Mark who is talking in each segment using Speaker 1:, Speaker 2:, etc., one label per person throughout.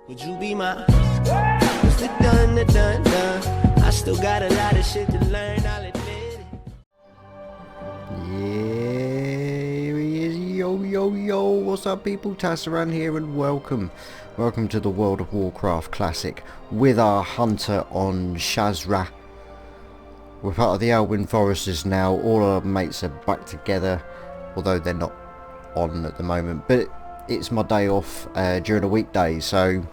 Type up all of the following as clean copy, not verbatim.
Speaker 1: Would you be my? What's the done, the done, done? I still got a lot of shit to learn, I'll admit it.
Speaker 2: Yeah, he is. Yo, yo, yo. What's up, people? Tasaran here, and welcome. Welcome to the World of Warcraft Classic with our hunter on Shazra. We're part of the Elwyn Foresters now. All our mates are back together, although they're not on at the moment. But it's my day off during a weekday, so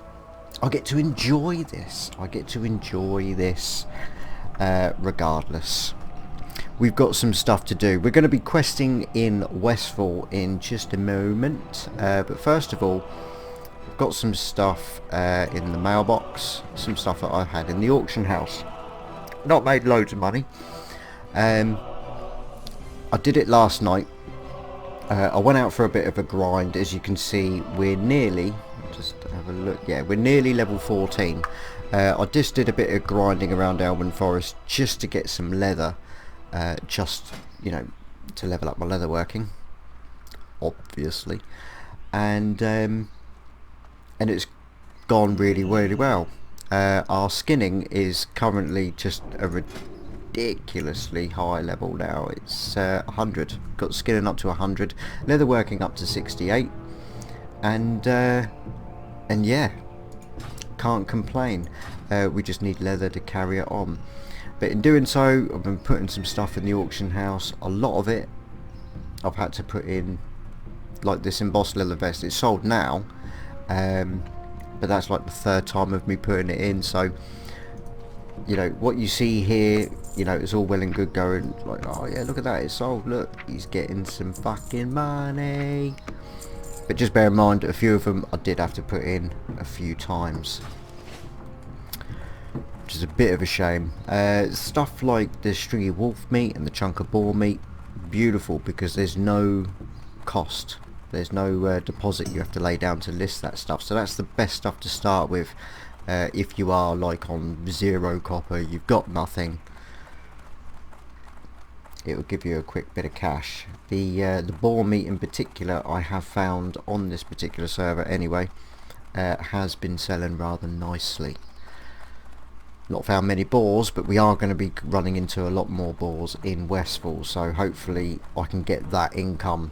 Speaker 2: I get to enjoy this. Regardless. We've got some stuff to do. We're going to be questing in Westfall in just a moment. But first of all, I've got some stuff in the mailbox. Some stuff that I've had in the auction house. Not made loads of money. I did it last night. I went out for a bit of a grind. As you can see, we're nearly, just have a look, yeah, we're nearly level 14. I just did a bit of grinding around Elwyn Forest just to get some leather, just, you know, to level up my leather working, obviously, and it's gone really well. Our skinning is currently just a ridiculously high level now. It's 100. Got skinning up to 100, leather working up to 68, and yeah, can't complain. We just need leather to carry it on. But in doing so, I've been putting some stuff in the auction house. A lot of it I've had to put in, like this embossed leather vest. It's sold now, but that's like the third time of me putting it in. So, you know, what you see here, you know, it's all well and good going like, oh yeah, look at that, it's sold, look, he's getting some fucking money. But just bear in mind, a few of them I did have to put in a few times, which is a bit of a shame. Stuff like the stringy wolf meat and the chunk of boar meat, beautiful, because there's no cost, there's no deposit you have to lay down to list that stuff. So that's the best stuff to start with. If you are like on 0 copper, you've got nothing, it will give you a quick bit of cash. The boar meat in particular, I have found on this particular server anyway, has been selling rather nicely. Not found many boars, but we are going to be running into a lot more boars in Westfall, so hopefully I can get that income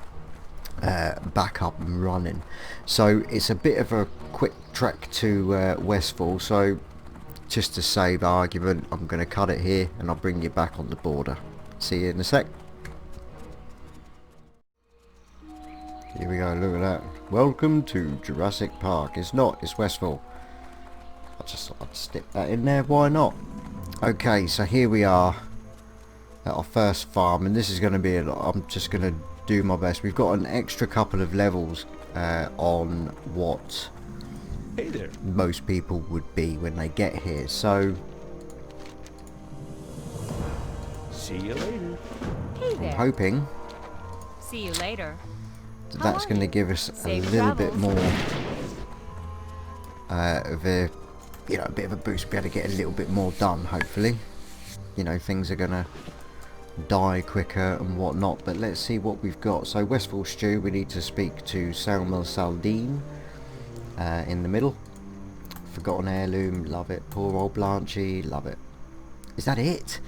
Speaker 2: back up and running. So it's a bit of a quick trek to Westfall, so just to save argument, I'm going to cut it here and I'll bring you back on the border. See you in a sec. Here we go, look at that. Welcome to Jurassic Park. It's not, it's Westfall. I just thought I'd stick that in there, why not? Okay, so here we are at our first farm, and this is going to be a lot. I'm just going to do my best. We've got an extra couple of levels on what most people would be when they get here, so
Speaker 1: See you later.
Speaker 3: Hey there.
Speaker 2: I'm hoping
Speaker 3: See you later.
Speaker 2: that's going to give us
Speaker 3: Safe
Speaker 2: a little bit
Speaker 3: travels.
Speaker 2: more of a, you know, a bit of a boost, be able to get a little bit more done, hopefully. You know, things are going to die quicker and whatnot, but let's see what we've got. So Westfall stew, we need to speak to Salma Saldine in the middle. Forgotten heirloom, love it. Poor old Blanchy, love it. Is that it?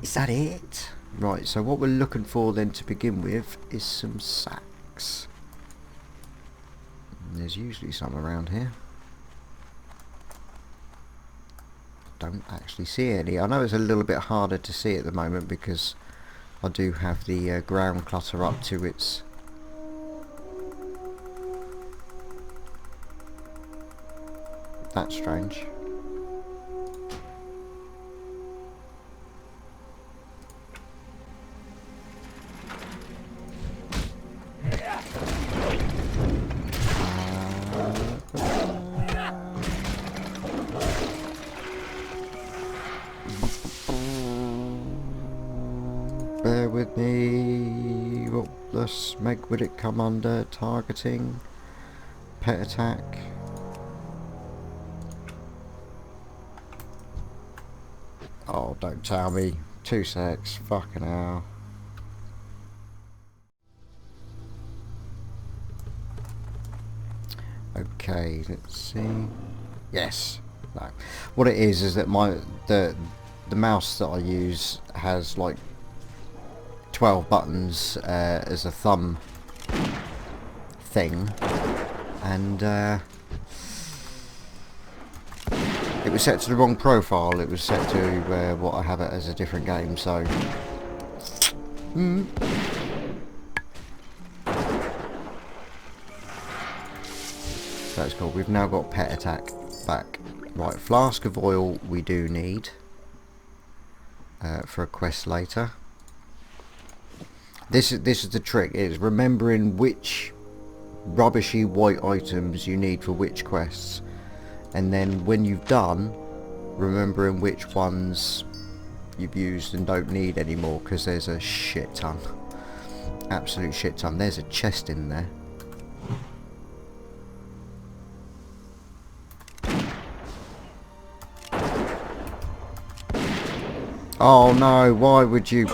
Speaker 2: Is that it? Right, so what we're looking for then to begin with is some sacks. And there's usually some around here. Don't actually see any. I know it's a little bit harder to see at the moment because I do have the ground clutter up to its that's strange. Bear with me. What the smeg would it come under? Targeting, pet attack. Oh, don't tell me. 2 secs. Fucking hell. Okay, let's see. Yes. No. What it is that the mouse that I use has like 12 buttons as a thumb thing, and it was set to the wrong profile. It was set to what I have it as a different game, so that's cool. We've now got pet attack back. Right, flask of oil we do need for a quest later. This is the trick, is remembering which rubbishy white items you need for which quests, and then when you've done, remembering which ones you've used and don't need anymore, because there's a shit ton, absolute shit ton. There's a chest in there. Oh no, why would you?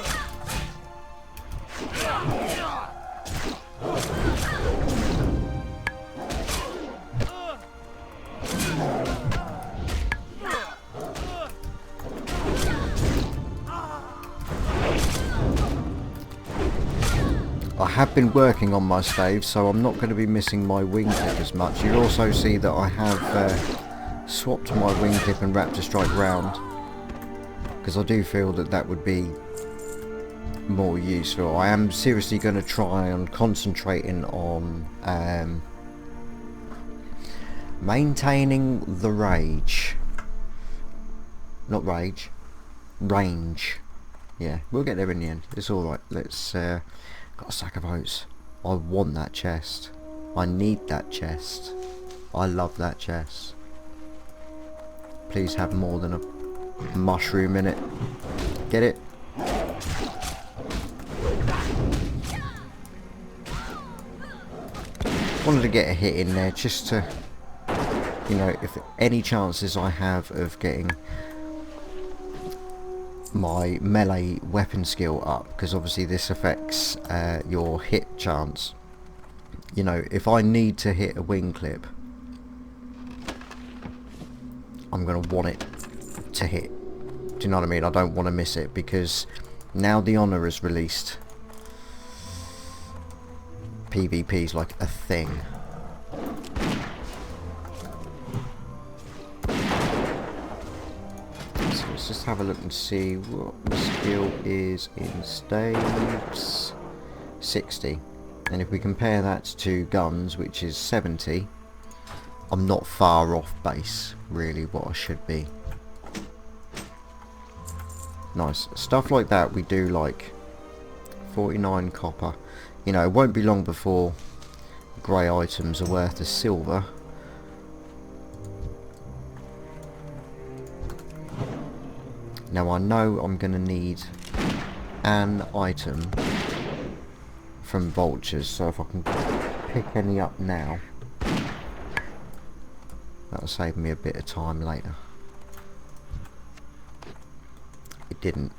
Speaker 2: I have been working on my stave, so I'm not going to be missing my wingtip as much. You'll also see that I have swapped my wingtip and raptor strike round, because I do feel that that would be more useful. I am seriously going to try on concentrating on maintaining the range. Not rage, range. Yeah, we'll get there in the end. It's alright. Let's got a sack of oats. I want that chest. I need that chest. I love that chest. Please have more than a mushroom in it. Get it? Wanted to get a hit in there just to, you know, if any chances I have of getting my melee weapon skill up, because obviously this affects your hit chance. You know, if I need to hit a wing clip, I'm going to want it to hit. Do you know what I mean? I don't want to miss it, because now the honour is released, PvP's like a thing. So let's just have a look and see what the skill is in staves. 60. And if we compare that to guns, which is 70, I'm not far off base, really, what I should be. Nice. Stuff like that we do like. 49 copper. You know, it won't be long before grey items are worth a silver. Now I know I'm going to need an item from vultures, so if I can pick any up now, that'll save me a bit of time later. It didn't.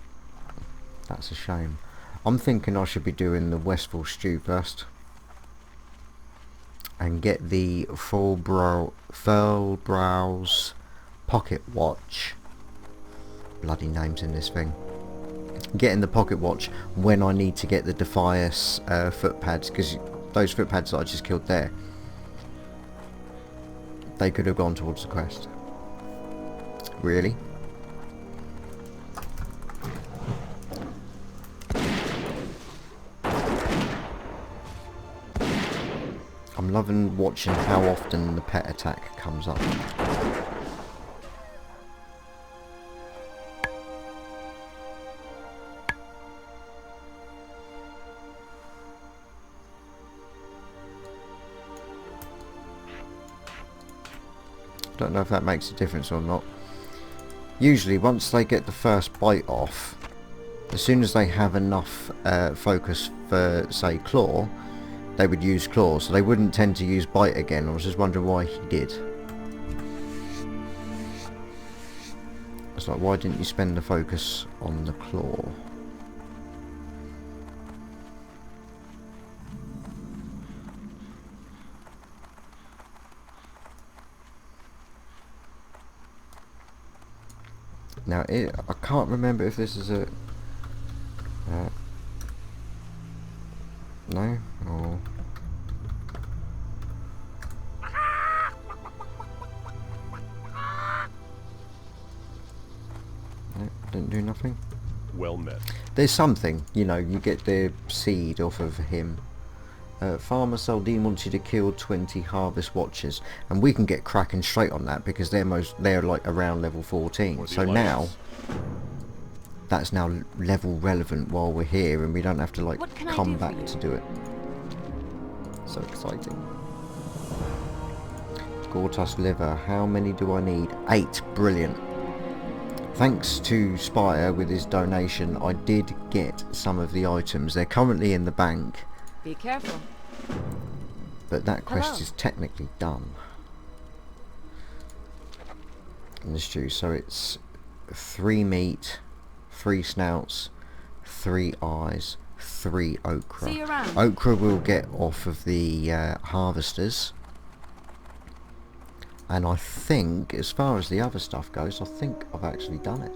Speaker 2: That's a shame. I'm thinking I should be doing the Westfall stew first and get the Furlbrow's pocket watch. Bloody names in this thing. Getting the pocket watch when I need to get the Defias foot pads, because those foot pads that I just killed there, they could have gone towards the quest. Really? I'm loving watching how often the pet attack comes up. Don't know if that makes a difference or not. Usually once they get the first bite off, as soon as they have enough focus for, say, claw, they would use claw, so they wouldn't tend to use bite again. I was just wondering why he did. It's like, why didn't you spend the focus on the claw? Now, I can't remember if this is a... no? Or... no, didn't do nothing.
Speaker 4: Well met.
Speaker 2: There's something, you know, you get the seed off of him. Farmer Saldine wants you to kill 20 harvest watchers, and we can get cracking straight on that because they're like around level 14. So now that's now level relevant while we're here, and we don't have to like come back to do it. So exciting. Gortusk liver, how many do I need? 8, brilliant. Thanks to Spire with his donation, I did get some of the items. They're currently in the bank.
Speaker 3: Be careful.
Speaker 2: But that quest
Speaker 3: Hello.
Speaker 2: is technically done. In the stew, so it's 3 meat, 3 snouts, 3 eyes, 3 okra.
Speaker 3: See you around.
Speaker 2: Okra will get off of the harvesters. And I think, as far as the other stuff goes, I think I've actually done it.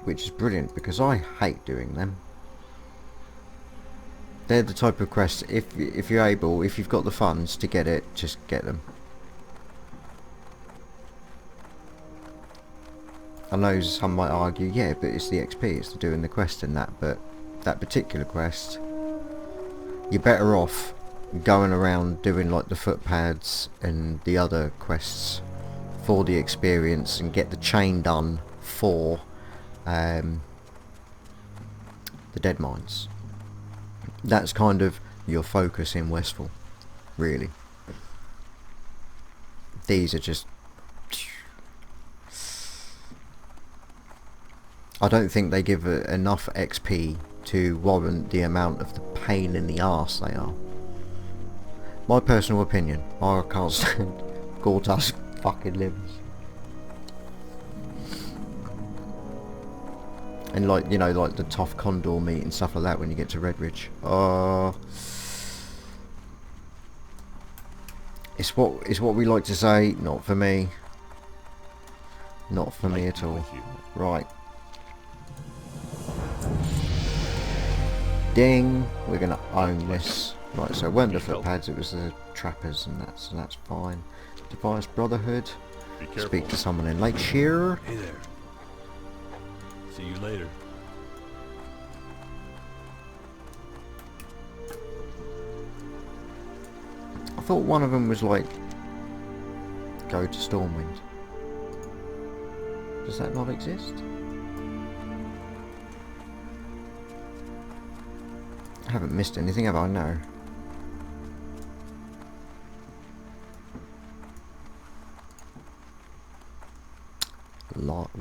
Speaker 2: Which is brilliant, because I hate doing them. They're the type of quests, if you're able, if you've got the funds to get it, just get them. I know some might argue, yeah, but it's the XP, it's the doing the quest and that, but that particular quest, you're better off going around doing like the footpads and the other quests for the experience and get the chain done for the dead mines. That's kind of your focus in Westfall, really. These are just... I don't think they give enough XP to warrant the amount of the pain in the arse they are. My personal opinion. I can't stand Gortusk fucking livers. And like, you know, like the tough condor meat and stuff like that when you get to Redridge. It's what we like to say, not for me. Not for me at all. Right. Ding! We're gonna own this. Right, so it weren't the footpads, it was the trappers and that, so that's fine. Device Brotherhood. Speak to someone in Lakeshire.
Speaker 4: Hey there. See you later.
Speaker 2: I thought one of them was like, go to Stormwind. Does that not exist? I haven't missed anything, have I? No.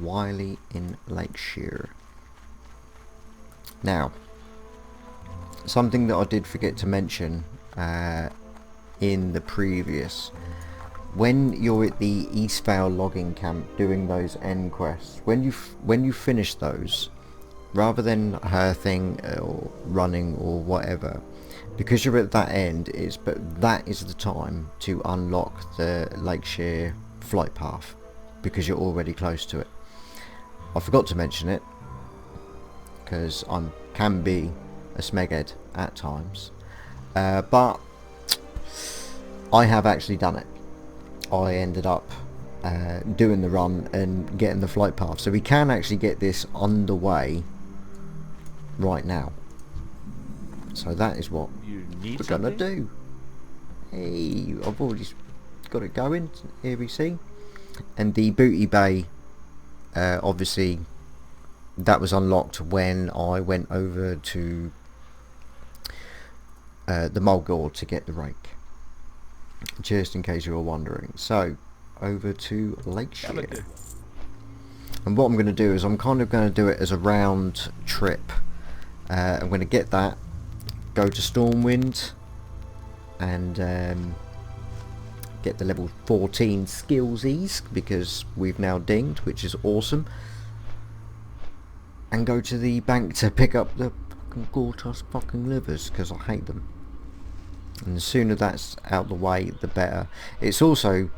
Speaker 2: Wiley in Lakeshire. Now, something that I did forget to mention in the previous, when you're at the Eastvale logging camp doing those end quests, when you finish those, rather than hearthing or running or whatever, because you're at that end, that is the time to unlock the Lakeshire flight path, because you're already close to it. I forgot to mention it because I can be a smeghead at times, but I have actually done it. I ended up doing the run and getting the flight path, so we can actually get this underway right now. So that is what we're gonna do. Hey, I've already got it going. Here we see. And the Booty Bay, obviously that was unlocked when I went over to the Mulgore to get the rake, just in case you were wondering. So over to Lakeshire, and what I'm going to do is I'm kind of going to do it as a round trip. I'm going to get that, go to Stormwind, and get the level 14 skillsies, because we've now dinged, which is awesome, and go to the bank to pick up the fucking Gortusk fucking livers, because I hate them. And the sooner that's out the way, the better. It's also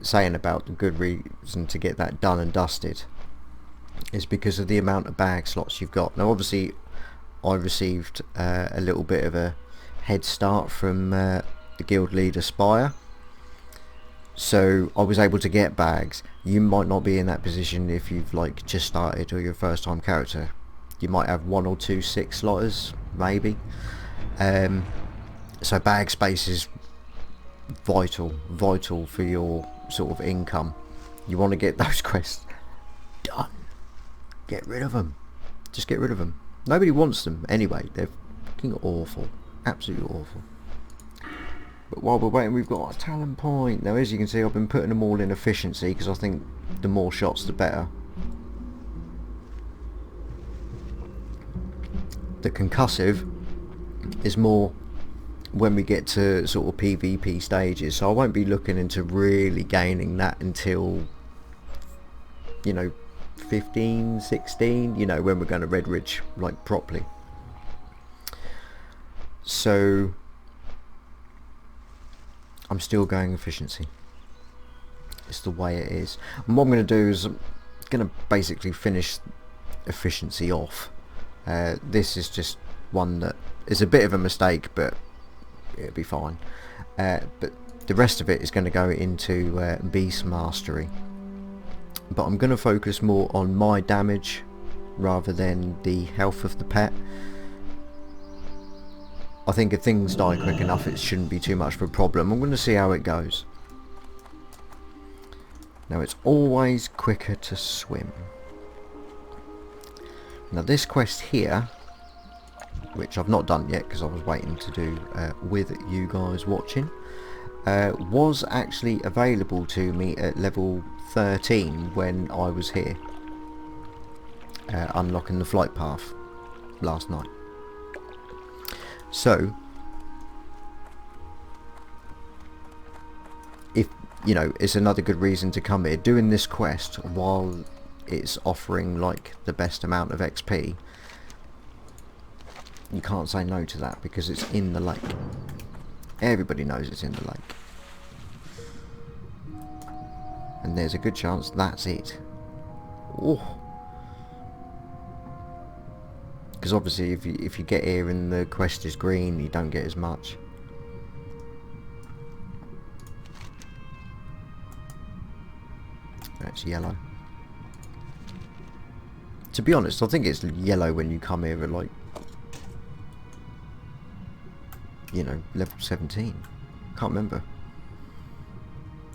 Speaker 2: saying about the good reason to get that done and dusted is because of the amount of bag slots you've got. Now obviously I received a little bit of a head start from the guild leader Spire, so I was able to get bags. You might not be in that position if you've like just started or you're a first time character. You might have 1 or 2 6 slotters maybe. So bag space is vital for your sort of income. You want to get those quests done. Get rid of them. Just get rid of them. Nobody wants them anyway. They're fucking awful. Absolutely awful. But while we're waiting, we've got a talent point. Now as you can see, I've been putting them all in efficiency because I think the more shots the better. The concussive is more when we get to sort of PvP stages, so I won't be looking into really gaining that until, you know, 15, 16, you know, when we're going to Red Ridge like properly. So I'm still going efficiency. It's the way it is. And what I'm going to do is I'm going to basically finish efficiency off. This is just one that is a bit of a mistake, but it'll be fine. But the rest of it is going to go into Beast Mastery. But I'm going to focus more on my damage rather than the health of the pet. I think if things die quick enough, it shouldn't be too much of a problem. I'm going to see how it goes. Now it's always quicker to swim. Now this quest here, which I've not done yet because I was waiting to do with you guys watching, was actually available to me at level 13 when I was here unlocking the flight path last night. So if you know, it's another good reason to come here. Doing this quest while it's offering like the best amount of XP, you can't say no to that because it's in the lake. Everybody knows it's in the lake, and there's a good chance that's it. Oh, because obviously if you get here and the quest is green, you don't get as much. That's yellow. To be honest, I think it's yellow when you come here at like, you know, level 17. Can't remember.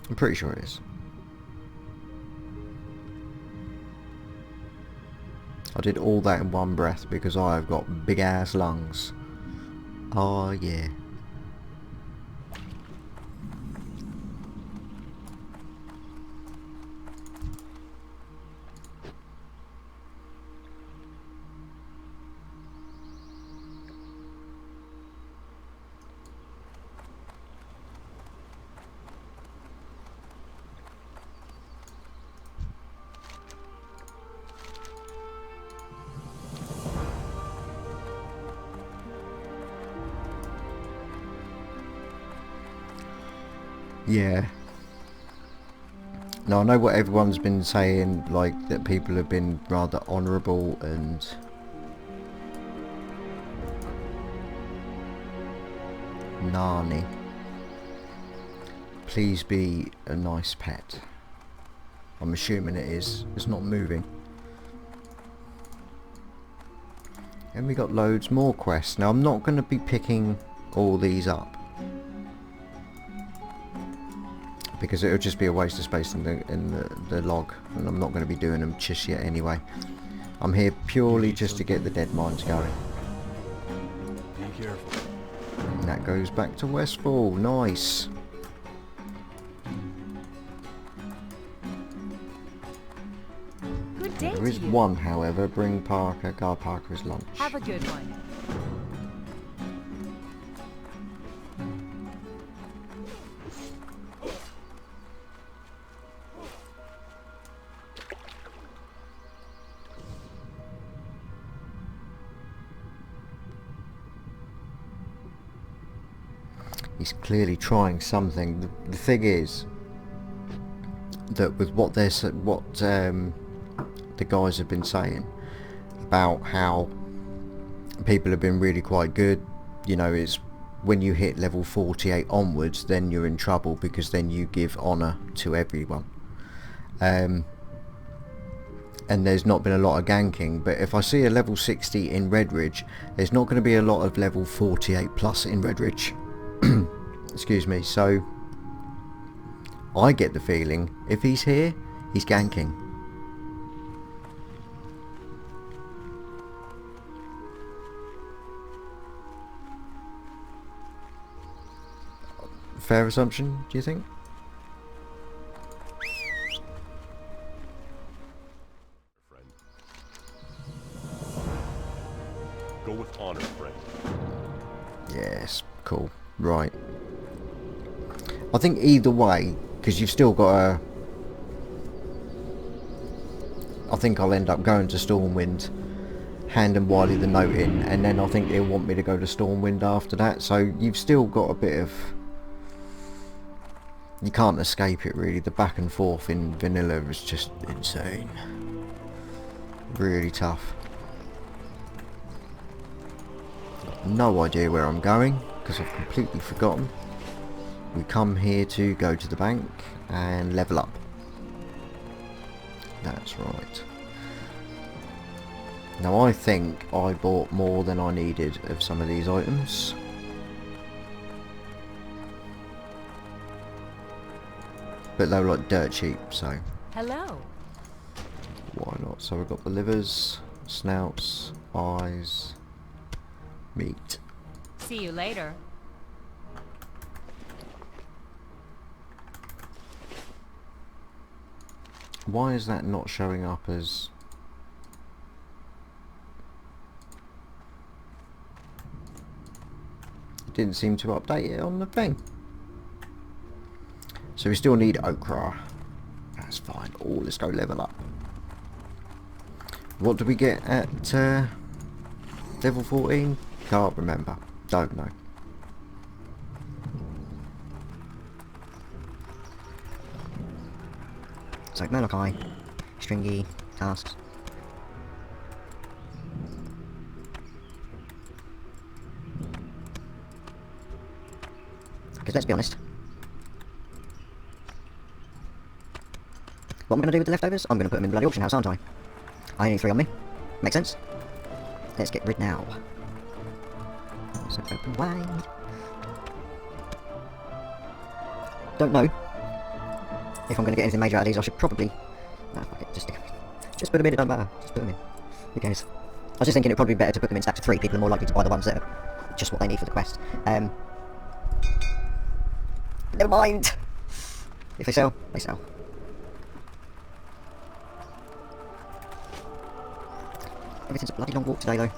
Speaker 2: I'm pretty sure it is. I did all that in one breath because I have got big ass lungs. Oh yeah. Yeah. Now I know what everyone's been saying, like that people have been rather honourable and Nani. Please be a nice pet. I'm assuming it is. It's not moving. And we got loads more quests. Now I'm not going to be picking all these up because it'll just be a waste of space in the log, and I'm not going to be doing them just yet anyway. I'm here purely just to get the dead mines going.
Speaker 4: Be careful.
Speaker 2: And that goes back to Westfall. Nice.
Speaker 3: Good day
Speaker 2: There is
Speaker 3: to you.
Speaker 2: one, however. Bring Parker, guard Parker his lunch.
Speaker 3: Have a good one.
Speaker 2: He's clearly trying something. The thing is that with what the guys have been saying about how people have been really quite good, you know, it's when you hit level 48 onwards, then you're in trouble, because then you give honour to everyone. And there's not been a lot of ganking, but if I see a level 60 in Redridge, there's not going to be a lot of level 48 plus in Redridge. Excuse me. So I get the feeling if he's here, he's ganking. Fair assumption, do you think?
Speaker 5: Friend. Go with honor, friend.
Speaker 2: Yes, cool. Right. I think either way, because you've still got a... I think I'll end up going to Stormwind, handing Wiley the note in, and then I think they'll want me to go to Stormwind after that, so you've still got a bit of... You can't escape it really. The back and forth in vanilla is just insane. Really tough. No idea where I'm going, because I've completely forgotten. We come here to go to the bank and level up. That's right. Now I think I bought more than I needed of some of these items. But they were like dirt cheap, so
Speaker 3: Hello.
Speaker 2: why not? So we've got the livers, snouts, eyes, meat.
Speaker 3: See you later.
Speaker 2: Why is that not showing up as... It didn't seem to update it on the thing. So we still need okra. That's fine. Oh, let's go level up. What do we get at level 14? Can't remember. Don't know. So Molokai, stringy, tasks. Because let's be honest, what I'm going to do with the leftovers, I'm going to put them in the bloody auction house, aren't I? I only need 3 on me. Makes sense? Let's get rid now. So open wide. Don't know if I'm going to get anything major out of these. I should probably... No, fuck it, just put them in, it don't matter. Just put them in. Who cares? I was just thinking it'd probably be better to put them in stacks of 3. People are more likely to buy the ones that are just what they need for the quest. Never mind. If they sell, they sell. Everything's a bloody long walk today, though.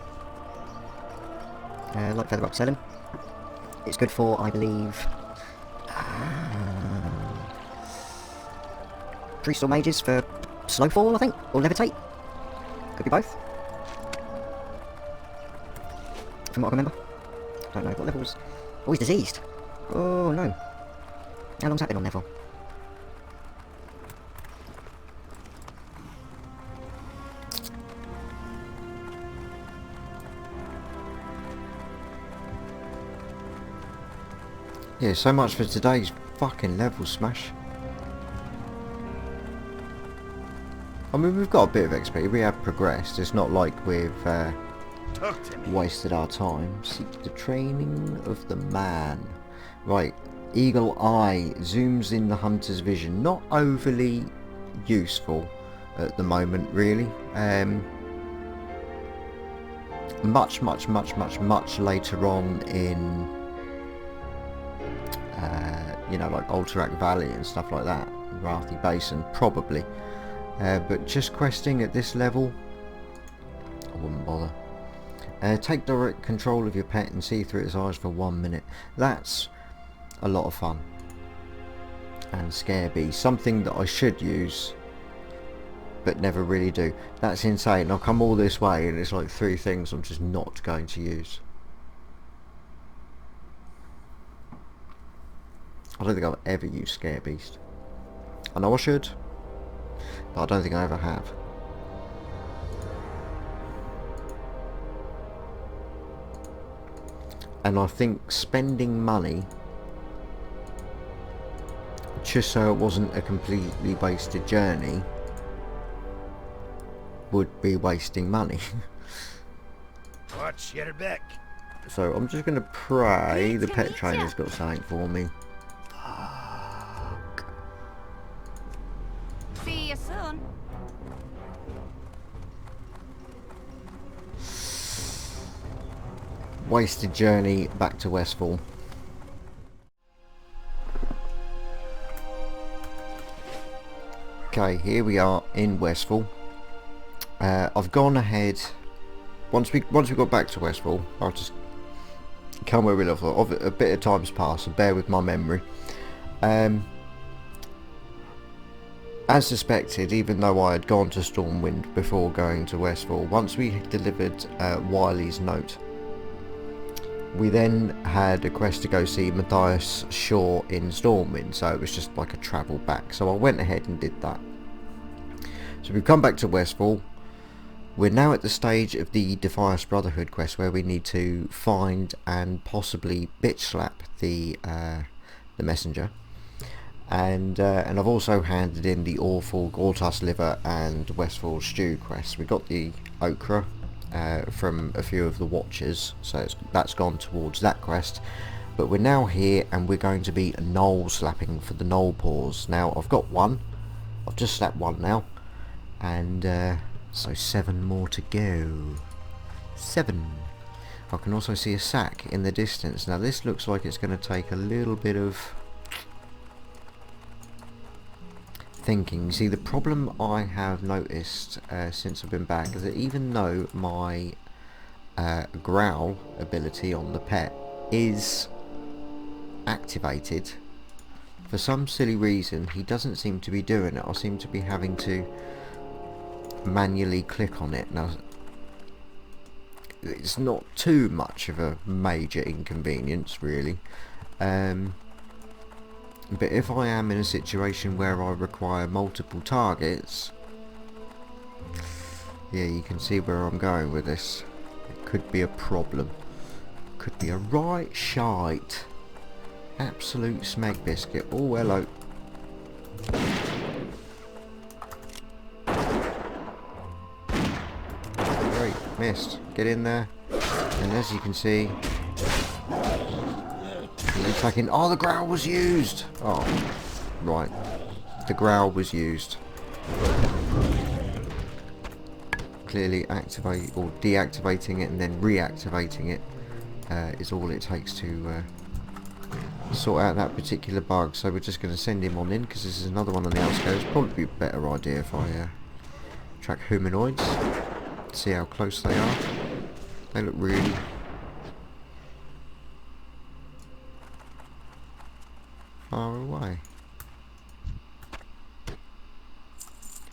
Speaker 2: Like feather up selling. It's good for, I believe, priests or mages for snowfall, I think, or levitate. Could be both. From what I remember. Don't know what levels. Oh, he's diseased. Oh no. How long's that been on level? Yeah, so much for today's fucking level smash. I mean, we've got a bit of XP, we have progressed, it's not like we've wasted our time. Seek the training of the man. Right, Eagle Eye zooms in the hunter's vision. Not overly useful at the moment, really. Much later on in... you know, like Alterac Valley and stuff like that, Wrathy Basin, probably. But just questing at this level, I wouldn't bother. Take direct control of your pet and see through its eyes for 1 minute. That's a lot of fun. And Scare Bee, something that I should use, but never really do. That's insane. I'll come all this way and it's like 3 things I'm just not going to use. I don't think I've ever used Scare Beast. I know I should, but I don't think I ever have. And I think spending money just so it wasn't a completely wasted journey would be wasting money.
Speaker 4: Watch, get her back.
Speaker 2: So I'm just going to pray the pet trainer's got something for me.
Speaker 3: See you soon.
Speaker 2: Wasted journey back to Westfall. Okay, here we are in Westfall. I've gone ahead. Once we got back to Westfall, I'll just come where we left off. A bit of time's passed, so bear with my memory. As suspected, even though I had gone to Stormwind before going to Westfall, once we had delivered Wiley's note, we then had a quest to go see Matthias Shaw in Stormwind, so it was just like a travel back. So I went ahead and did that. So we've come back to Westfall. We're now at the stage of the Defias Brotherhood quest where we need to find and possibly bitch slap the messenger. And I've also handed in the Awful Gortus Liver and Westfall Stew quest. We got the Okra from a few of the Watchers, so that's gone towards that quest. But we're now here and we're going to be knoll slapping for the knoll paws. Now I've got one. I've just slapped one now. And so 7 more to go. 7. I can also see a sack in the distance. Now this looks like it's going to take a little bit of thinking. See, the problem I have noticed since I've been back is that even though my growl ability on the pet is activated, for some silly reason he doesn't seem to be doing it. I seem to be having to manually click on it. Now it's not too much of a major inconvenience really, but if I am in a situation where I require multiple targets, yeah, you can see where I'm going with this. It could be a problem. Could be a right shite. Absolute smeg biscuit. Oh, hello. Great, missed. Get in there. And as you can see, attacking. Oh, the growl was used. Oh, right. The growl was used. Clearly, activate or deactivating it and then reactivating it is all it takes to sort out that particular bug. So we're just going to send him on in because this is another one on the outskirts. Probably be a better idea if I track humanoids, see how close they are. They look really far away.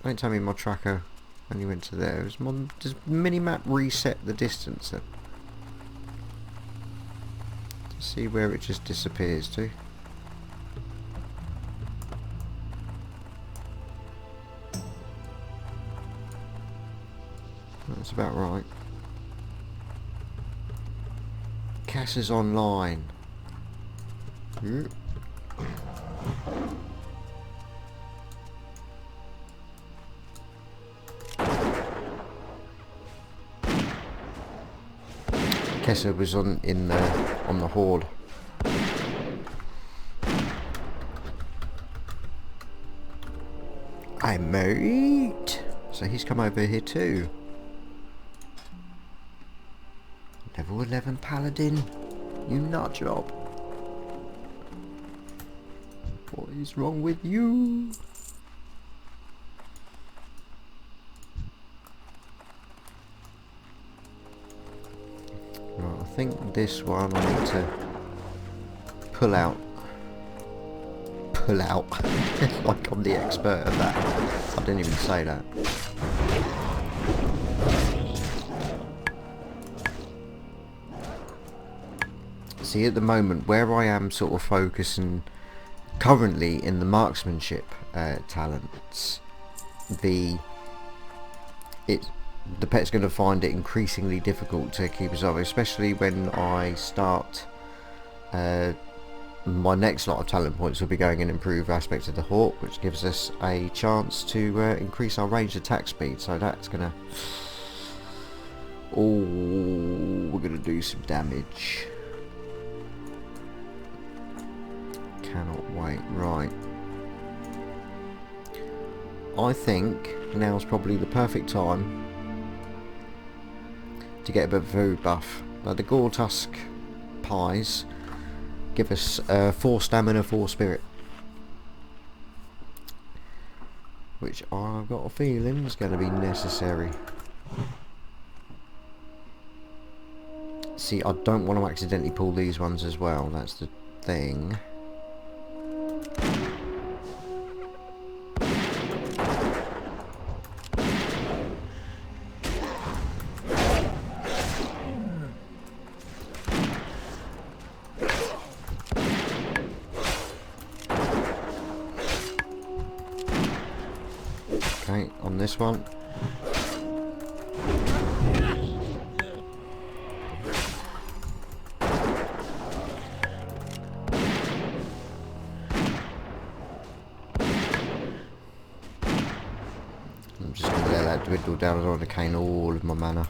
Speaker 2: Don't tell me my tracker only went to there. Does minimap reset the distance then? To see where it just disappears to. That's about right. Cass is online. Kessa was on the horde. Hi mate. So he's come over here too. Level 11 paladin. You nut job. What is wrong with you? Right, I think this one I need to pull out. Pull out. Like I'm the expert of that. I didn't even say that. See, at the moment where I am sort of focusing currently in the marksmanship talents, the pet's going to find it increasingly difficult to keep us off, especially when I start my next lot of talent points will be going in improve aspects of the hawk, which gives us a chance to increase our ranged attack speed, so that's gonna we're gonna do some damage. Cannot wait. Right, I think now's probably the perfect time to get a bit of a food buff. Now the Gore Tusk pies give us 4 stamina, 4 spirit, which I've got a feeling is going to be necessary. See, I don't want to accidentally pull these ones as well, that's the thing. Okay, on this one. I'm just going to let that dwindle down. I don't want to cane all of my mana.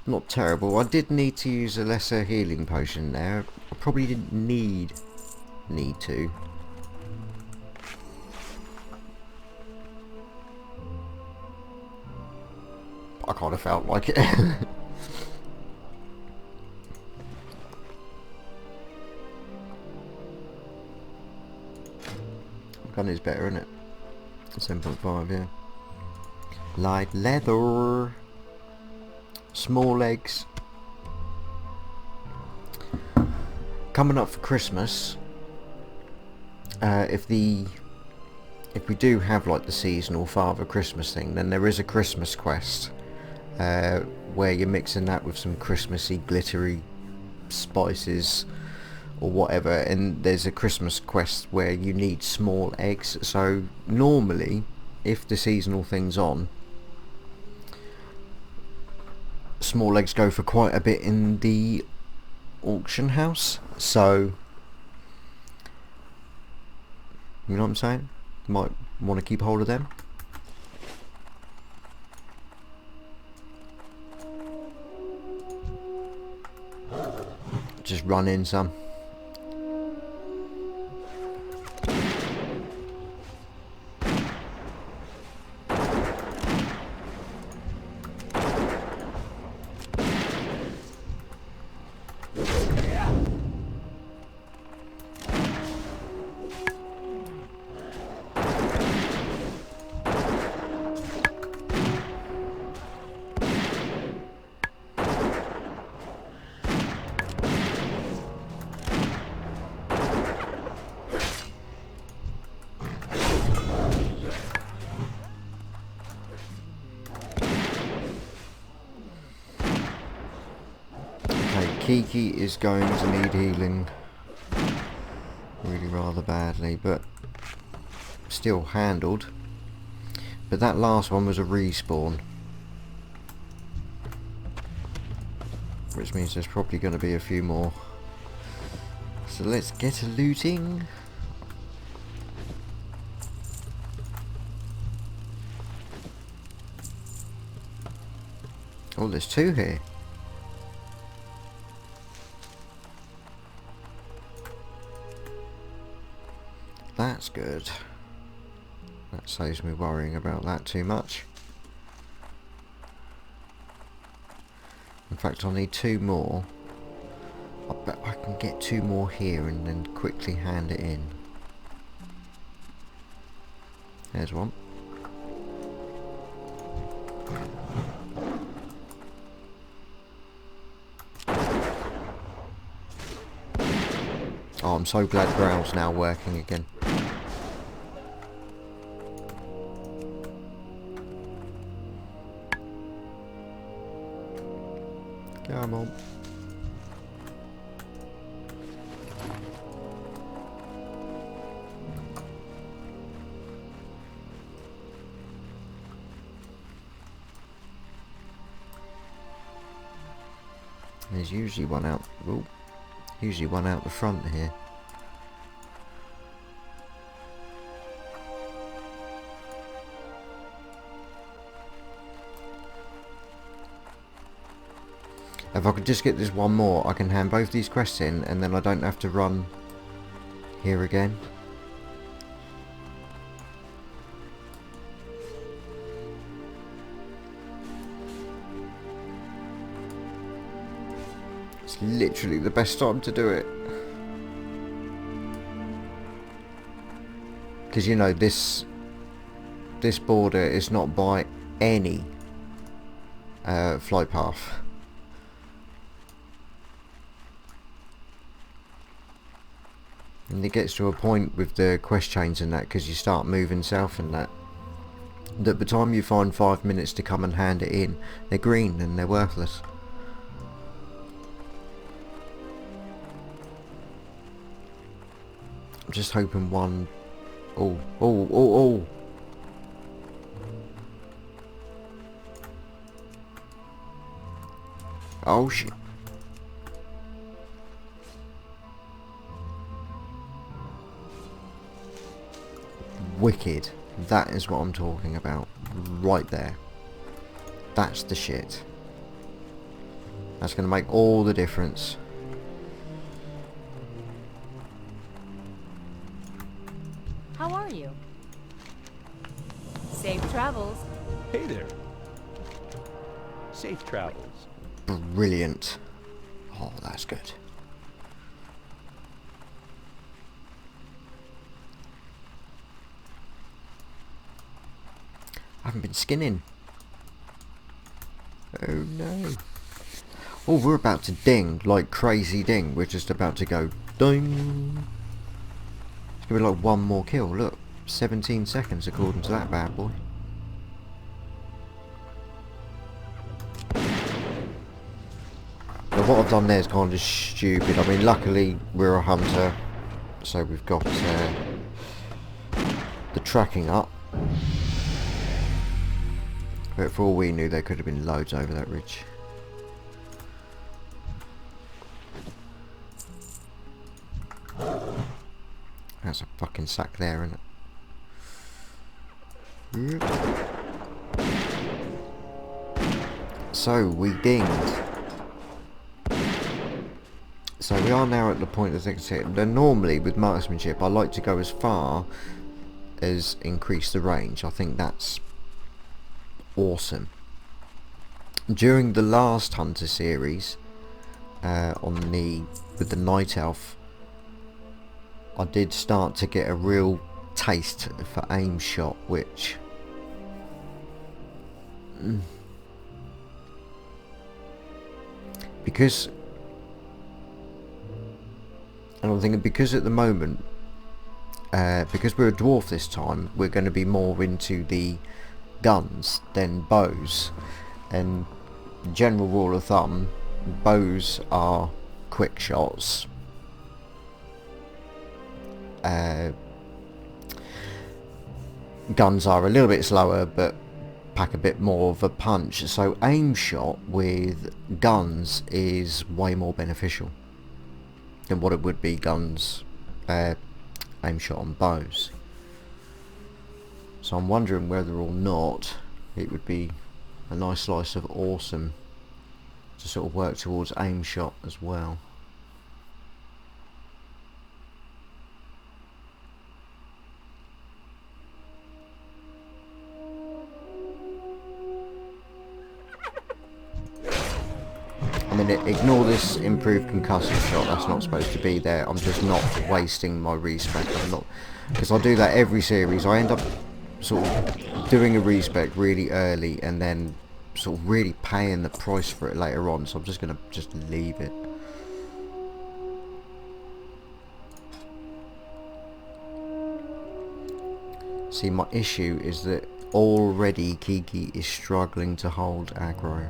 Speaker 2: Not terrible. I did need to use a lesser healing potion there. I probably didn't need to. I kind of felt like it. Gun is better, isn't it? 7.5, yeah. Light leather. Small legs. Coming up for Christmas, if we do have like the seasonal Father Christmas thing, then there is a Christmas quest where you're mixing that with some Christmassy glittery spices or whatever, and there's a Christmas quest where you need small eggs. So normally, if the seasonal thing's on, small eggs go for quite a bit in the auction house, so you know what I'm saying? Might want to keep hold of them. Just run in some. Kiki is going to need healing really rather badly, but still handled. But that last one was a respawn, which means there's probably going to be a few more. So let's get a looting. Oh, there's 2 here. That's good. That saves me worrying about that too much. In fact, I'll need 2 more. I bet I can get 2 more here and then quickly hand it in. There's one. Oh, I'm so glad Growl's now working again. Come on. There's usually one out. Ooh, usually one out the front here. If I could just get this one more, I can hand both these quests in, and then I don't have to run here again. It's literally the best time to do it. Because you know, this border is not by any flight path. And it gets to a point with the quest chains and that, because you start moving south and that by the time you find 5 minutes to come and hand it in, they're green and they're worthless. I'm just hoping one... Oh. Oh shit. Wicked. That is what I'm talking about. Right there. That's the shit. That's going to make all the difference.
Speaker 3: How are you? Safe travels.
Speaker 5: Hey there. Safe travels.
Speaker 2: Brilliant. Oh, that's good. I haven't been skinning. Oh no. Oh, we're about to ding like crazy ding. We're just about to go ding. It's gonna be like one more kill. Look, 17 seconds according to that bad boy. Now what I've done there is kind of stupid. I mean, luckily we're a hunter, so we've got the tracking up. But for all we knew, there could have been loads over that ridge. That's a fucking sack there, isn't it? So, we dinged. So we are now at the point of things here. Normally, with marksmanship, I like to go as far as increase the range. I think that's awesome. During the last Hunter series, with the Night Elf, I did start to get a real taste for aim shot, which because I'm thinking, because at the moment, because we're a dwarf this time, we're going to be more into the guns than bows, and general rule of thumb, bows are quick shots, guns are a little bit slower but pack a bit more of a punch. So aim shot with guns is way more beneficial than what it would be guns aim shot on bows. So I'm wondering whether or not it would be a nice slice of awesome to sort of work towards aim shot as well. I mean, ignore this improved concussive shot, that's not supposed to be there. I'm just not wasting my respec. I'm not, because I do that every series. I end up sort of doing a respec really early and then sort of really paying the price for it later on, so I'm just gonna leave it. See, my issue is that already Kiki is struggling to hold aggro,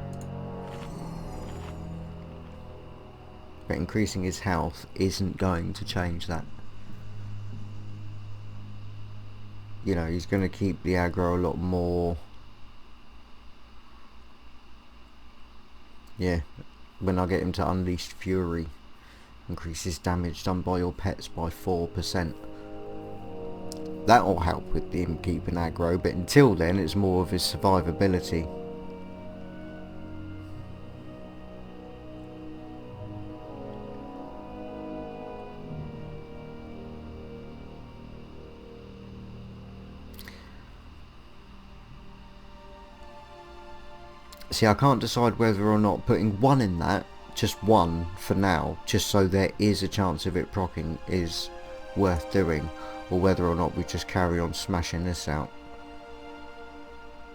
Speaker 2: but increasing his health isn't going to change that. You know, he's going to keep the aggro a lot more, yeah, when I get him to Unleashed Fury. Increases damage done by your pets by 4%. That will help with him keeping aggro, but until then it's more of his survivability. See, I can't decide whether or not putting one in that, just one for now, just so there is a chance of it proccing, is worth doing, or whether or not we just carry on smashing this out.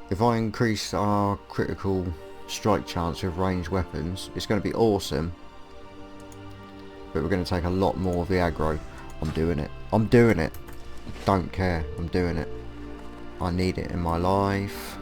Speaker 2: If I increase our critical strike chance with ranged weapons, it's going to be awesome, but we're going to take a lot more of the aggro. I'm doing it. I'm doing it. Don't care. I'm doing it. I need it in my life.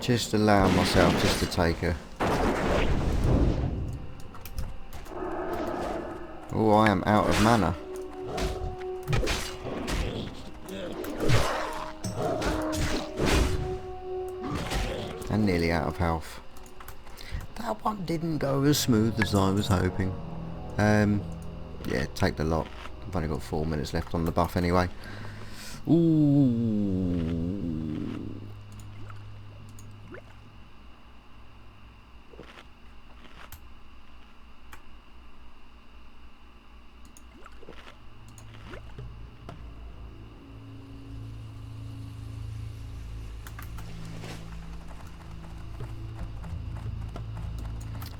Speaker 2: Just allow myself just to take her. Oh, I am out of mana. And nearly out of health. That one didn't go as smooth as I was hoping. Yeah, take the lot. I've only got 4 minutes left on the buff anyway. Ooh.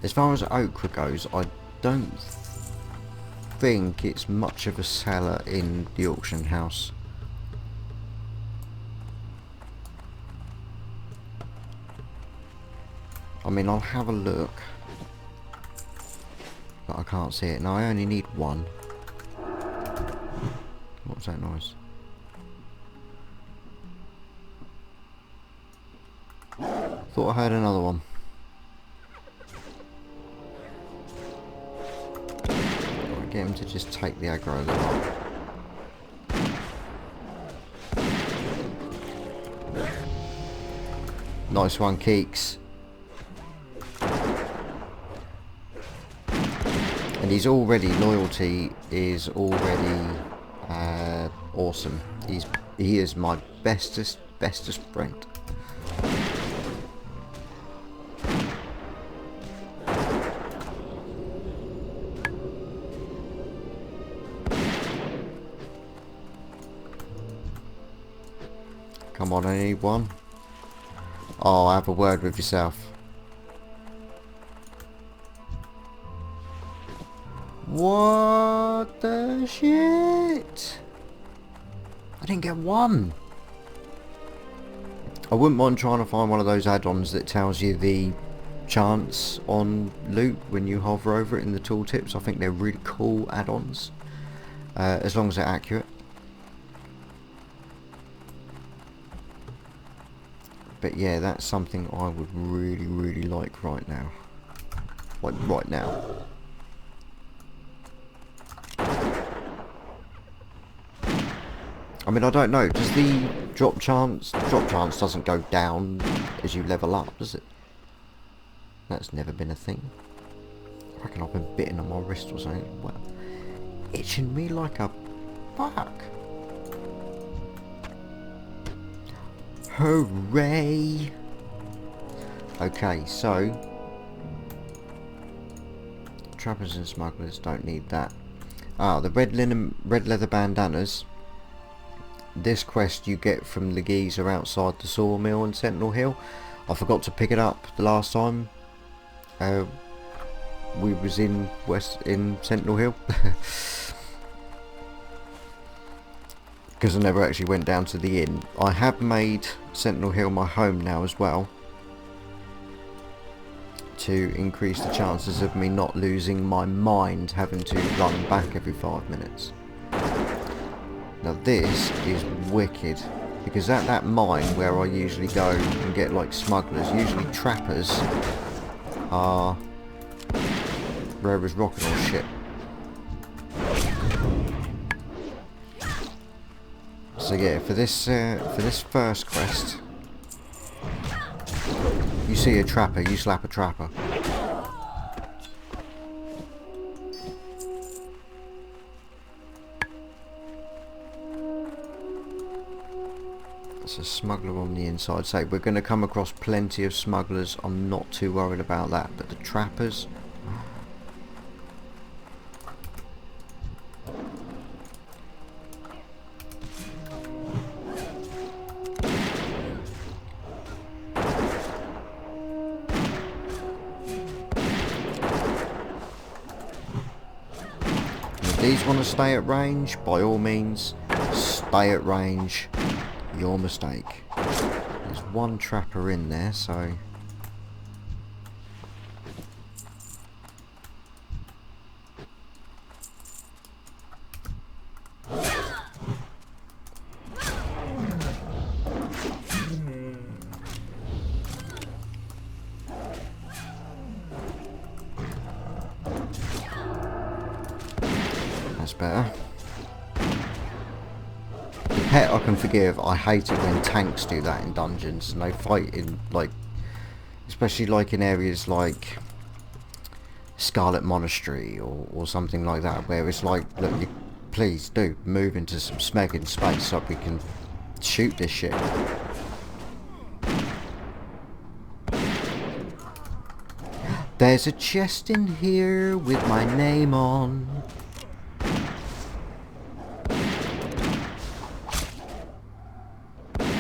Speaker 2: As far as ochre goes, I don't think it's much of a seller in the auction house. I mean, I'll have a look, but I can't see it. Now I only need one. What was that noise? Thought I heard another one. Get him to just take the aggro a little. Nice one, Keeks. And he's already, loyalty is already awesome. He is my bestest friend. Come on, I need one. Oh, have a word with yourself. What the shit? I didn't get one. I wouldn't mind trying to find one of those add-ons that tells you the chance on loot when you hover over it in the tooltips. I think they're really cool add-ons, as long as they're accurate. But yeah, that's something I would really like right now. Like right now. I mean, I don't know. Does the drop chance doesn't go down as you level up, does it? That's never been a thing. I reckon I've been bitten on my wrist or something. Well, itching me like a fuck. Hooray! Okay, so trappers and smugglers don't need that. Ah, the red leather bandanas. This quest you get from the geezer outside the sawmill in Sentinel Hill. I forgot to pick it up the last time we was in Sentinel Hill. because I never actually went down to the inn. I have made Sentinel Hill my home now as well, to increase the chances of me not losing my mind having to run back every 5 minutes. Now this is wicked, because at that mine where I usually go and get like smugglers, usually trappers are rare as rocket or shit. So yeah, for this first quest, you see a trapper, you slap a trapper. There's a smuggler on the inside. So we're going to come across plenty of smugglers. I'm not too worried about that. But the trappers... If these want to stay at range, by all means, stay at range. Your mistake. There's one trapper in there, so... That's better. Pet I can forgive. I hate it when tanks do that in dungeons and they fight in, like, especially like in areas like Scarlet Monastery or something like that, where it's like, look, you please do move into some smegging space so we can shoot this shit. There's a chest in here with my name on.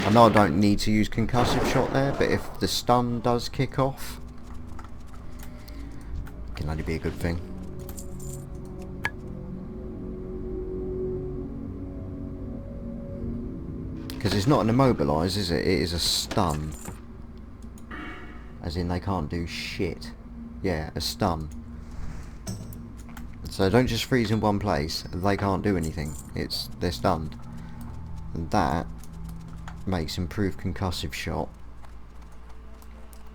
Speaker 2: I know I don't need to use concussive shot there, but if the stun does kick off, it can only be a good thing. Because it's not an immobilise, is it? It is a stun. As in they can't do shit. Yeah, a stun. So don't just freeze in one place. They can't do anything. They're stunned. And that makes improved concussive shot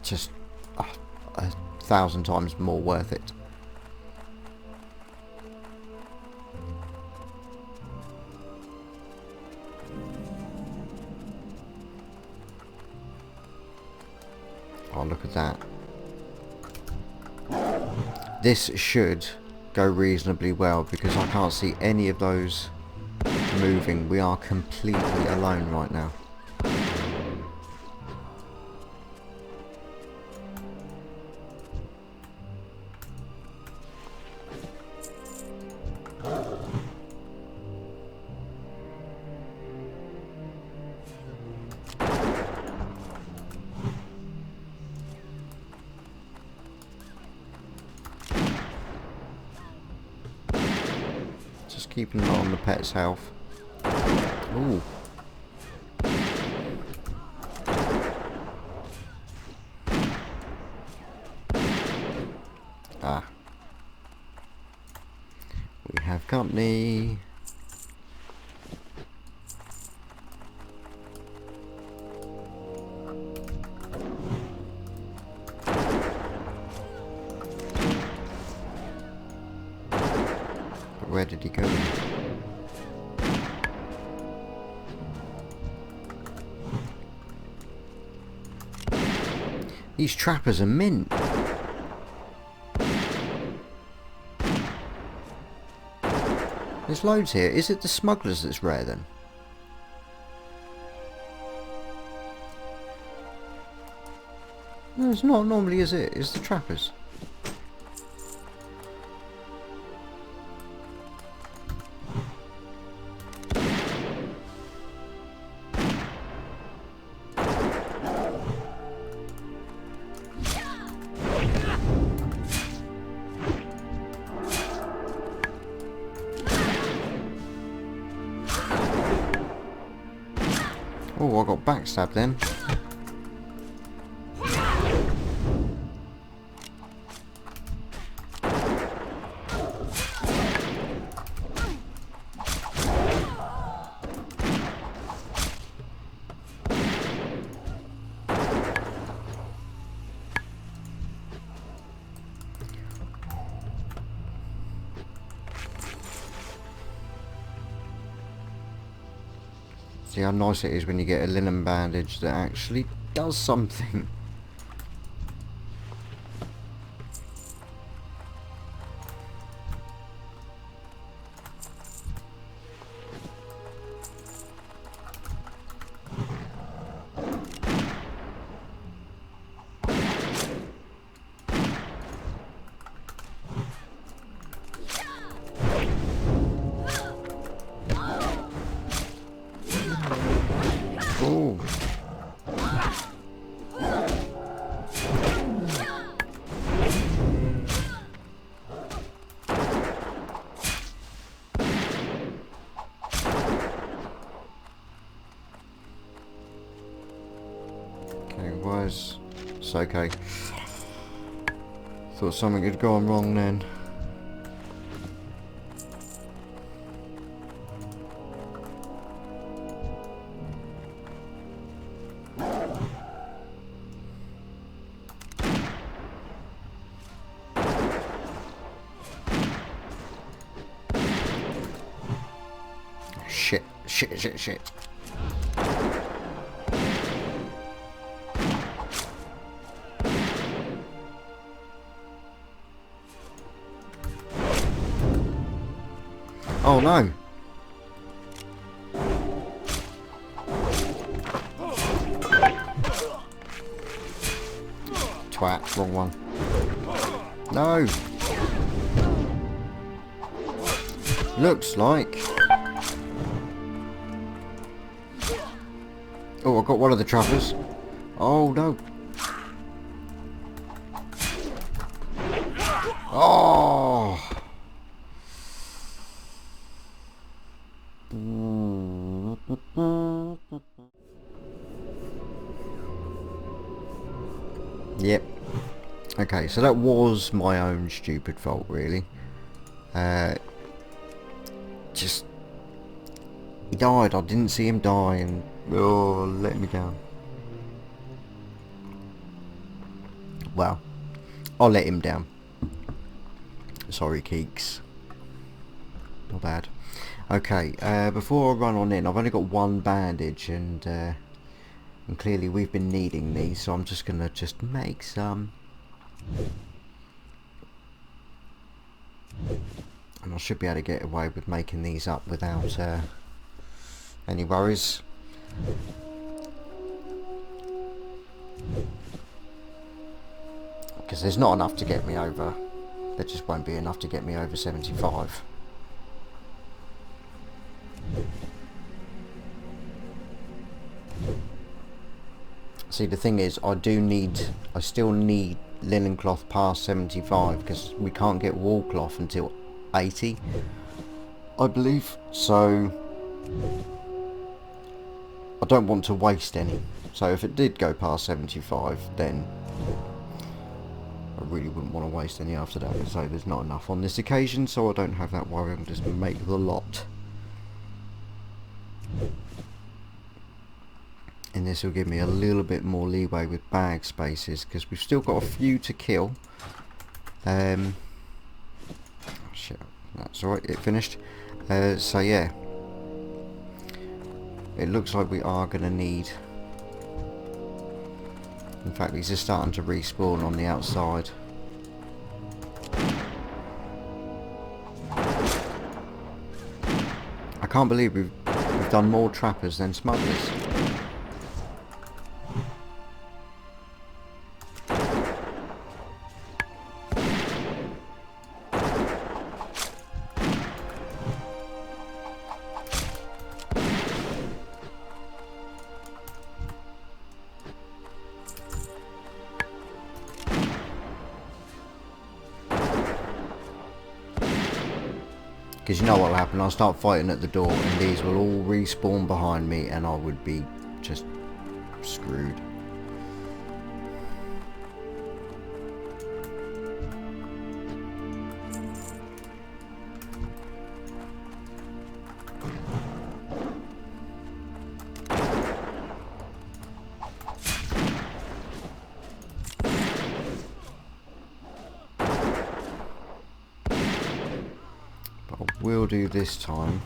Speaker 2: just 1,000 times more worth it. Oh, look at that. This should go reasonably well because I can't see any of those moving. We are completely alone right now. Just keeping an eye on the pet's health. Ooh. Ah. We have company. Where did he go? These trappers are mint. There's loads here. Is it the smugglers that's rare then? No, it's not normally, is it? It's the trappers. Oh, I got backstabbed then. See how nice it is when you get a linen bandage that actually does something. Oh. Okay, where's... It's okay. Thought something had gone wrong then. Shit. Oh no. Twat, wrong one. No. Looks like... Oh, I got one of the trappers. Oh no. Oh. Yep. Okay, so that was my own stupid fault, really. Just... He died, I didn't see him die, and... Oh, let me down. Well, I'll let him down. Sorry, Keeks. Not bad. Okay, before I run on in, I've only got one bandage, and clearly we've been needing these, so I'm just gonna make some. And I should be able to get away with making these up without any worries. Because there's not enough to get me over. There just won't be enough to get me over 75. See, the thing is, I still need linen cloth past 75 because we can't get wall cloth until 80, I believe. So I don't want to waste any. So if it did go past 75, then I really wouldn't want to waste any after that. So there's not enough on this occasion, so I don't have that worry. I'm just make the lot. And this will give me a little bit more leeway with bag spaces, because we've still got a few to kill. Shit, that's alright, it finished. So yeah, it looks like we are going to need... In fact, these are starting to respawn on the outside. I can't believe we've done more trappers than smugglers. Because you know what will happen, I'll start fighting at the door and these will all respawn behind me and I would be just screwed. We'll do this time.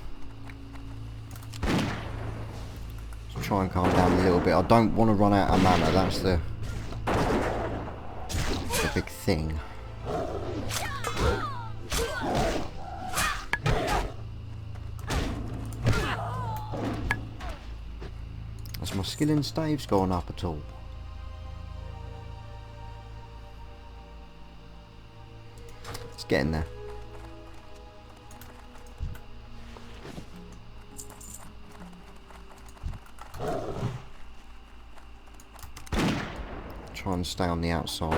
Speaker 2: Let's try and calm down a little bit. I don't want to run out of mana, that's the big thing. Has my skill in staves gone up at all? It's getting there. Try and stay on the outside.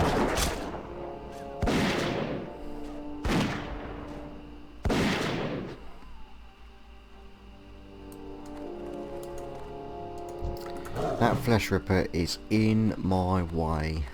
Speaker 2: That flesh ripper is in my way.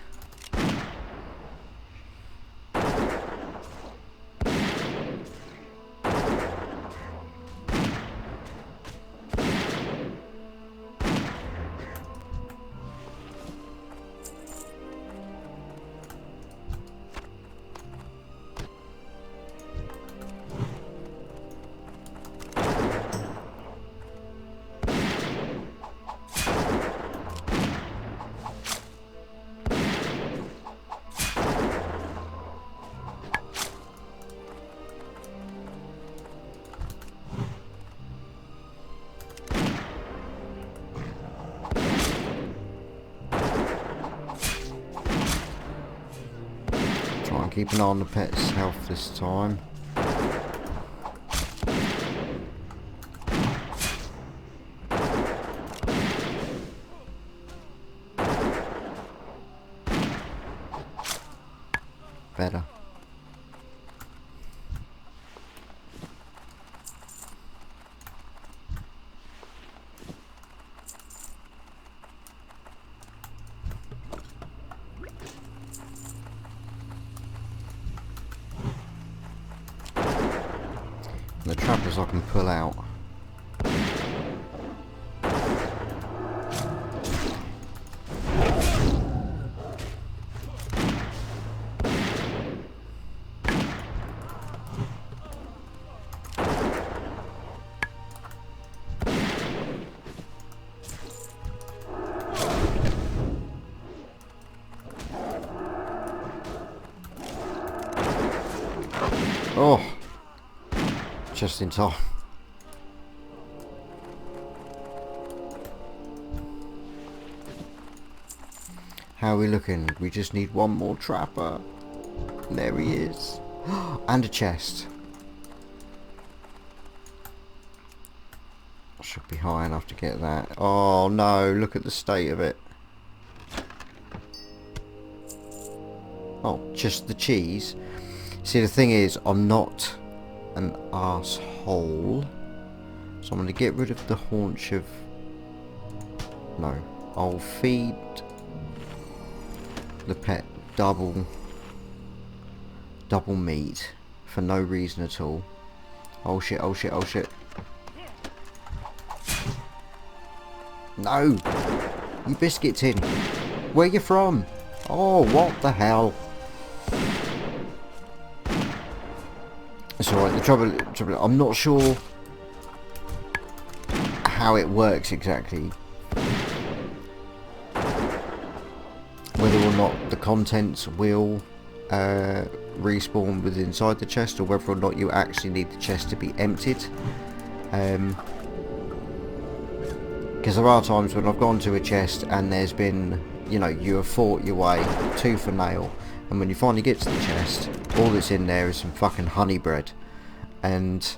Speaker 2: Keep an eye on the pet's health this time. Better. The trappers I can pull out. Oh! Just in time. How are we looking? We just need one more trapper. And there he is. And a chest. I should be high enough to get that. Oh no, look at the state of it. Oh, just the cheese. See, the thing is, I'm not an asshole, so I'm going to get rid of the haunch of... No, I'll feed the pet double meat for no reason at all. Oh shit, oh shit, oh shit. No! You biscuit tin! Where you from? Oh, what the hell? It's alright, the trouble, I'm not sure how it works exactly. Whether or not the contents will respawn within inside the chest, or whether or not you actually need the chest to be emptied. Because there are times when I've gone to a chest and there's been, you know, you have fought your way tooth and nail, and when you finally get to the chest, all that's in there is some fucking honey bread, and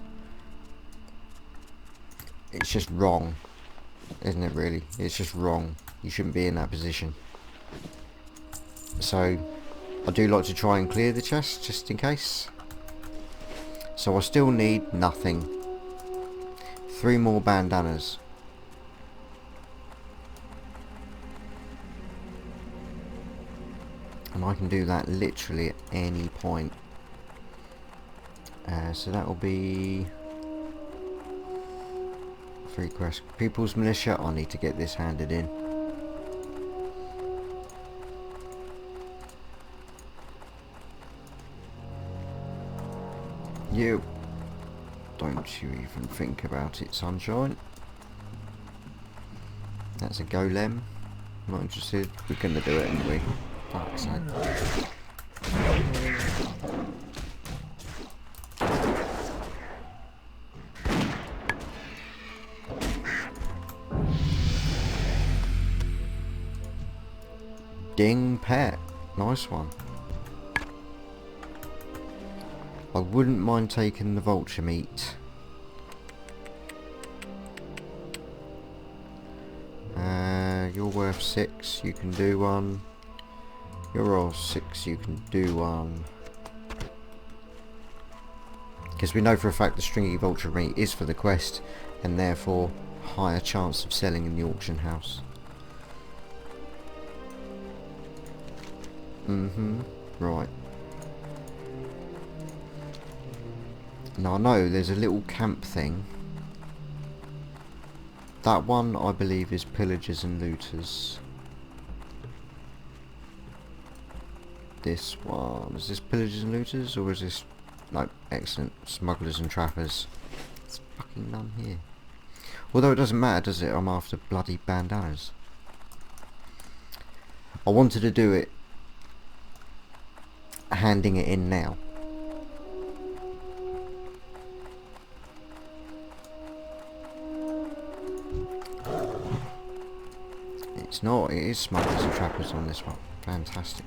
Speaker 2: it's just wrong, isn't it? Really, it's just wrong. You shouldn't be in that position. So I do like to try and clear the chest just in case. So I still need nothing. 3 more bandanas. And I can do that literally at any point. So that will be 3 quests. People's Militia, I need to get this handed in. You. Don't you even think about it, sunshine. That's a golem. Not interested. We're gonna do it anyway. Fuck's sake. Ding pet. Nice one. I wouldn't mind taking the vulture meat. You're worth 6, you can do one. You're all 6, you can do one. Because we know for a fact the stringy vulture meat is for the quest, and therefore higher chance of selling in the auction house. Right. Now I know there's a little camp thing. That one I believe is pillagers and looters. This one, is this pillagers and looters, or is this, no, excellent, smugglers and trappers. There's fucking none here. Although it doesn't matter, does it? I'm after bloody bandanas. I wanted to do it handing it in now. It's not, it is smugglers and trappers on this one. Fantastic.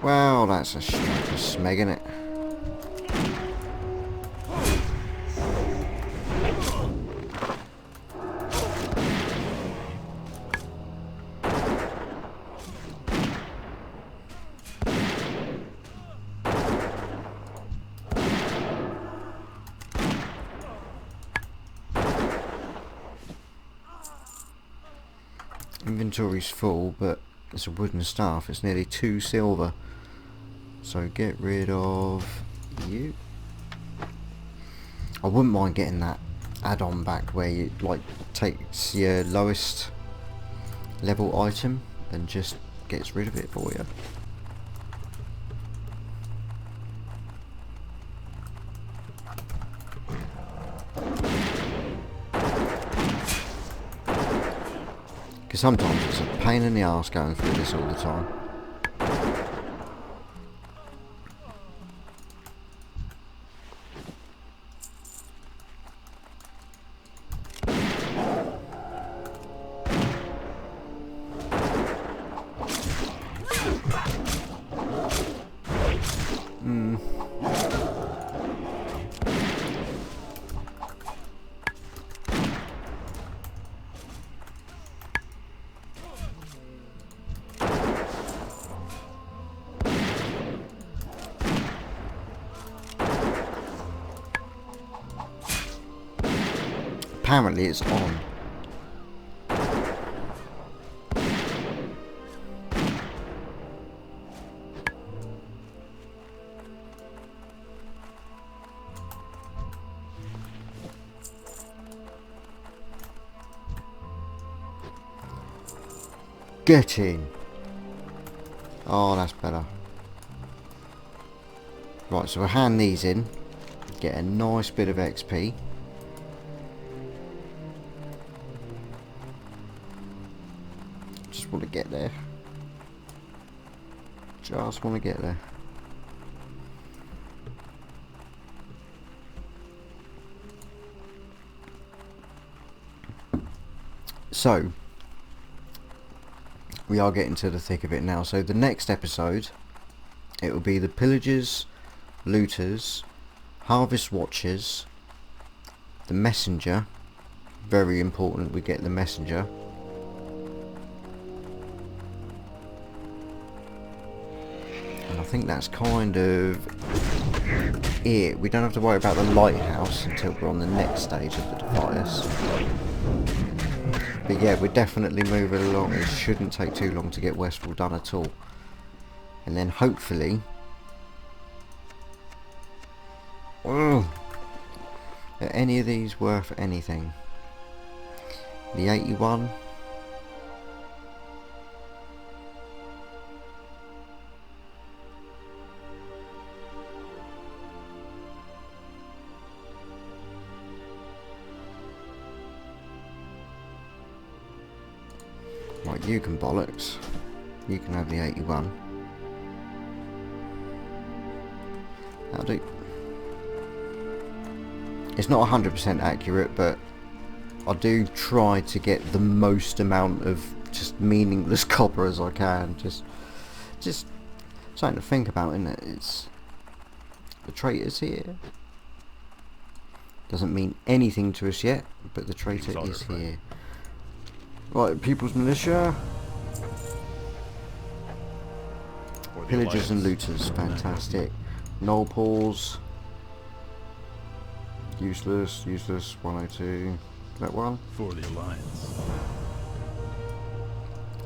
Speaker 2: Well, that's a stroke of smeg, isn't it? Inventory's full, but it's a wooden staff. It's nearly 2 silver. So get rid of you. I wouldn't mind getting that add-on back where you like takes your lowest level item and just gets rid of it for you. Because sometimes it's a pain in the arse going through this all the time. Apparently it's on. Get in. Oh, that's better. Right, so we'll hand these in. Get a nice bit of XP. Just want to get there. Just want to get there. So, we are getting to the thick of it now. So the next episode, it will be the pillagers, looters, harvest watchers, the messenger. Very important we get the messenger. And I think that's kind of here. We don't have to worry about the lighthouse until we're on the next stage of the Defias. But yeah, we're definitely moving along. It shouldn't take too long to get Westfall done at all. And then hopefully... are any of these worth anything? The 81... Right, you can bollocks. You can have the 81. That'll do. It's not 100% accurate, but I do try to get the most amount of just meaningless copper as I can. Just something to think about, isn't it? It's the traitor's here. Doesn't mean anything to us yet, but the traitor is here. Right, People's Militia. Pillagers and looters, fantastic. Null pawls. Useless, 102. That one.
Speaker 4: For the Alliance.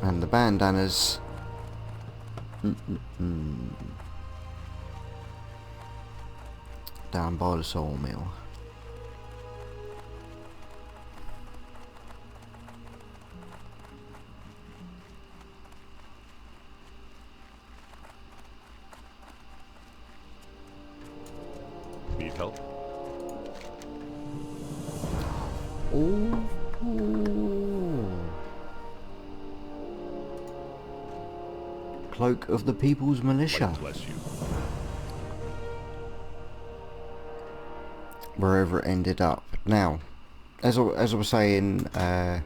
Speaker 2: And the bandanas. Down by the sawmill.
Speaker 5: Need help?
Speaker 2: Ooh. Cloak of the People's Militia.
Speaker 5: Might bless you.
Speaker 2: Wherever it ended up. Now, as I was saying at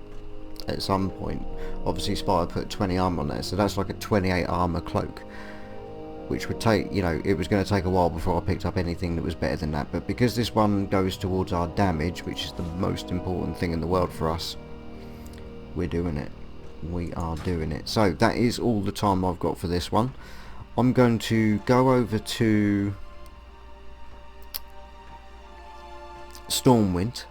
Speaker 2: some point, obviously Spider put 20 armor on there, so that's like a 28 armor cloak, which would take, you know, it was going to take a while before I picked up anything that was better than that, but because this one goes towards our damage, which is the most important thing in the world for us, we're doing it. We are doing it. So that is all the time I've got for this one. I'm going to go over to Stormwind,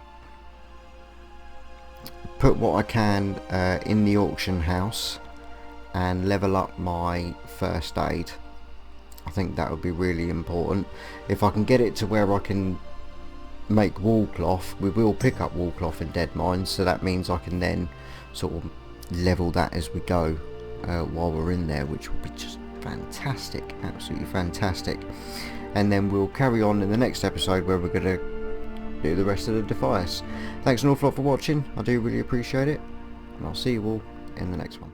Speaker 2: put what I can in the auction house and level up my first aid. I think that would be really important. If I can get it to where I can make wall cloth, we will pick up wall cloth in Dead Mines, so that means I can then sort of level that as we go while we're in there, which will be just fantastic, absolutely fantastic. And then we'll carry on in the next episode where we're going to do the rest of the Defias. Thanks an awful lot for watching, I do really appreciate it, and I'll see you all in the next one.